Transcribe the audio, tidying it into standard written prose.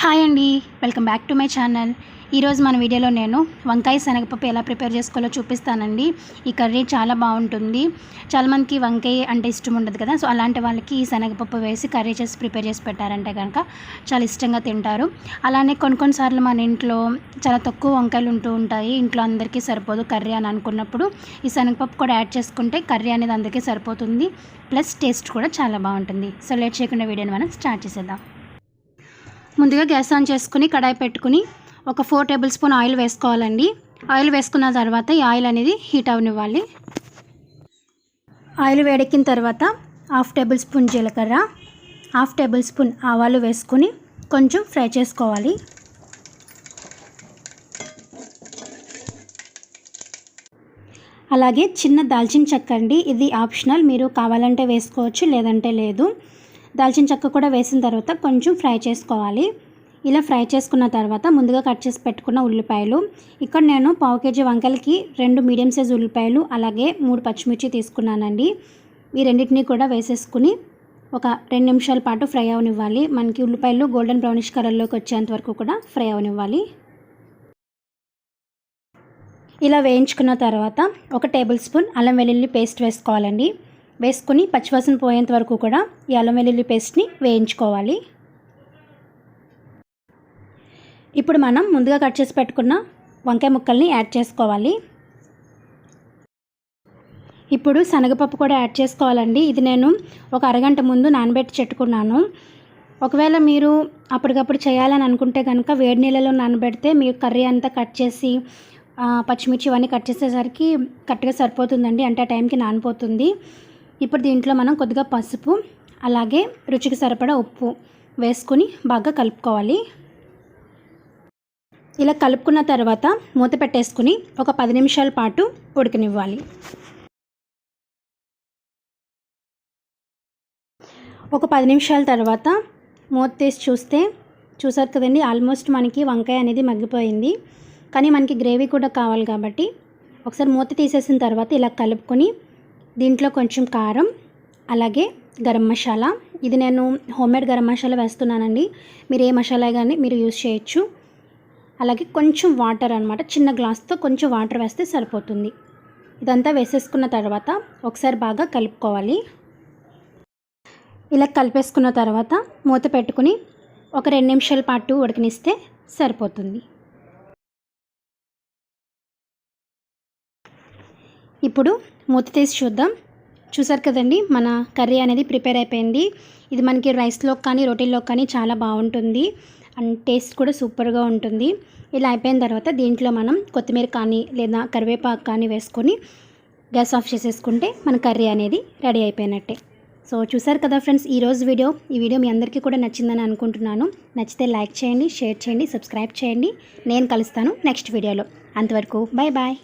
Hi అండి, welcome back to my channel. ఈరోజు మన వీడియోలో నేను వంకాయ శనగపప్పు ఎలా ప్రిపేర్ చేసుకోవాలో చూపిస్తానండి. ఈ కర్రీ చాలా బాగుంటుంది. చాలామందికి వంకాయ అంటే ఇష్టం ఉండదు కదా, సో అలాంటి వాళ్ళకి ఈ శనగపప్పు వేసి కర్రీ చేసి ప్రిపేర్ చేసి పెట్టారంటే కనుక చాలా ఇష్టంగా తింటారు. అలానే కొన్నిసార్లు మన ఇంట్లో చాలా తక్కువ వంకాయలు ఉంటూ ఉంటాయి, ఇంట్లో అందరికీ సరిపోదు కర్రీ అని అనుకున్నప్పుడు ఈ శనగపప్పు కూడా యాడ్ చేసుకుంటే కర్రీ అనేది అందరికీ సరిపోతుంది, ప్లస్ టేస్ట్ కూడా చాలా బాగుంటుంది. సో లేట్ చేయకుండా వీడియోని మనం స్టార్ట్ చేసేద్దాం. ముందుగా గ్యాస్ ఆన్ చేసుకుని కడాయి పెట్టుకుని ఒక 4 టేబుల్ స్పూన్ ఆయిల్ వేసుకోవాలండి. ఆయిల్ వేసుకున్న తర్వాత ఈ ఆయిల్ అనేది హీట్ అవనివ్వాలి. ఆయిల్ వేడెక్కిన తర్వాత 1/2 టేబుల్ స్పూన్ జీలకర్ర, 1/2 టేబుల్ స్పూన్ ఆవాలు వేసుకుని కొంచెం ఫ్రై చేసుకోవాలి. అలాగే చిన్న దాల్చిన చెక్క అండి, ఇది ఆప్షనల్, మీరు కావాలంటే వేసుకోవచ్చు లేదంటే లేదు. దాల్చిన చెక్క కూడా వేసిన తర్వాత కొంచెం ఫ్రై చేసుకోవాలి. ఇలా ఫ్రై చేసుకున్న తర్వాత ముందుగా కట్ చేసి పెట్టుకున్న ఉల్లిపాయలు, ఇక్కడ నేను 1/2 కేజీ వంకాయలకి 2 మీడియం సైజ్ ఉల్లిపాయలు అలాగే 3 పచ్చిమిర్చి తీసుకున్నానండి. ఈ రెండింటిని కూడా వేసేసుకుని ఒక 2 నిమిషాల పాటు ఫ్రై అవనివ్వాలి. మనకి ఉల్లిపాయలు గోల్డెన్ బ్రౌనిష్ కలర్లోకి వచ్చేంత వరకు కూడా ఫ్రై అవనివ్వాలి. ఇలా వేయించుకున్న తర్వాత 1 టేబుల్ స్పూన్ అల్లం వెల్లుల్లి పేస్ట్ వేసుకోవాలండి. వేసుకుని పచ్చివాసన పోయేంత వరకు కూడా ఈ అల్లం వెల్లుల్లి పేస్ట్ని వేయించుకోవాలి. ఇప్పుడు మనం ముందుగా కట్ చేసి పెట్టుకున్న వంకాయ ముక్కల్ని యాడ్ చేసుకోవాలి. ఇప్పుడు శనగపప్పు కూడా యాడ్ చేసుకోవాలండి. ఇది నేను ఒక అరగంట ముందు నానబెట్టి చెట్టుకున్నాను. ఒకవేళ మీరు అప్పటికప్పుడు చేయాలని అనుకుంటే కనుక వేడి నీళ్ళలో నానబెడితే మీరు కర్రీ అంతా కట్ చేసి పచ్చిమిర్చి ఇవన్నీ కట్ చేసేసరికి కరెక్ట్గా సరిపోతుందండి, అంటే ఆ టైంకి నానిపోతుంది. ఇప్పుడు దీంట్లో మనం కొద్దిగా పసుపు అలాగే రుచికి సరిపడా ఉప్పు వేసుకొని బాగా కలుపుకోవాలి. ఇలా కలుపుకున్న తర్వాత మూత పెట్టేసుకుని ఒక 10 నిమిషాల పాటు ఉడకనివ్వాలి. ఒక 10 నిమిషాల తర్వాత మూత తీసి చూసారు కదండి, ఆల్మోస్ట్ మనకి వంకాయ అనేది మగ్గిపోయింది. కానీ మనకి గ్రేవీ కూడా కావాలి కాబట్టి ఒకసారి మూత తీసేసిన తర్వాత ఇలా కలుపుకొని దీంట్లో కొంచెం కారం అలాగే గరం మసాలా, ఇది నేను హోమ్మేడ్ గరం మసాలా వేస్తున్నానండి, మీరు ఏ మసాలా కానీ మీరు యూజ్ చేయొచ్చు. అలాగే కొంచెం వాటర్ అనమాట, చిన్న గ్లాస్తో కొంచెం వాటర్ వేస్తే సరిపోతుంది. ఇదంతా వేసేసుకున్న తర్వాత ఒకసారి బాగా కలుపుకోవాలి. ఇలా కలిపేసుకున్న తర్వాత మూత పెట్టుకుని ఒక 2 నిమిషాల పాటు ఉడకనిస్తే సరిపోతుంది. ఇప్పుడు మూత తీసి చూద్దాం. చూసారు కదండి, మన కర్రీ అనేది ప్రిపేర్ అయిపోయింది. ఇది మనకి రైస్లో కానీ రోటీల్లో కానీ చాలా బాగుంటుంది అండ్ టేస్ట్ కూడా సూపర్గా ఉంటుంది. ఇలా అయిపోయిన తర్వాత దీంట్లో మనం కొత్తిమీర కానీ లేదా కరివేపాకు కానీ వేసుకొని గ్యాస్ ఆఫ్ చేసేసుకుంటే మన కర్రీ అనేది రెడీ అయిపోయినట్టే. సో చూసారు కదా ఫ్రెండ్స్, ఈ వీడియో మీ అందరికీ కూడా నచ్చిందని అనుకుంటున్నాను. నచ్చితే లైక్ చేయండి, షేర్ చేయండి, సబ్స్క్రైబ్ చేయండి. నేను కలుస్తాను నెక్స్ట్ వీడియోలో. అంతవరకు బాయ్ బాయ్.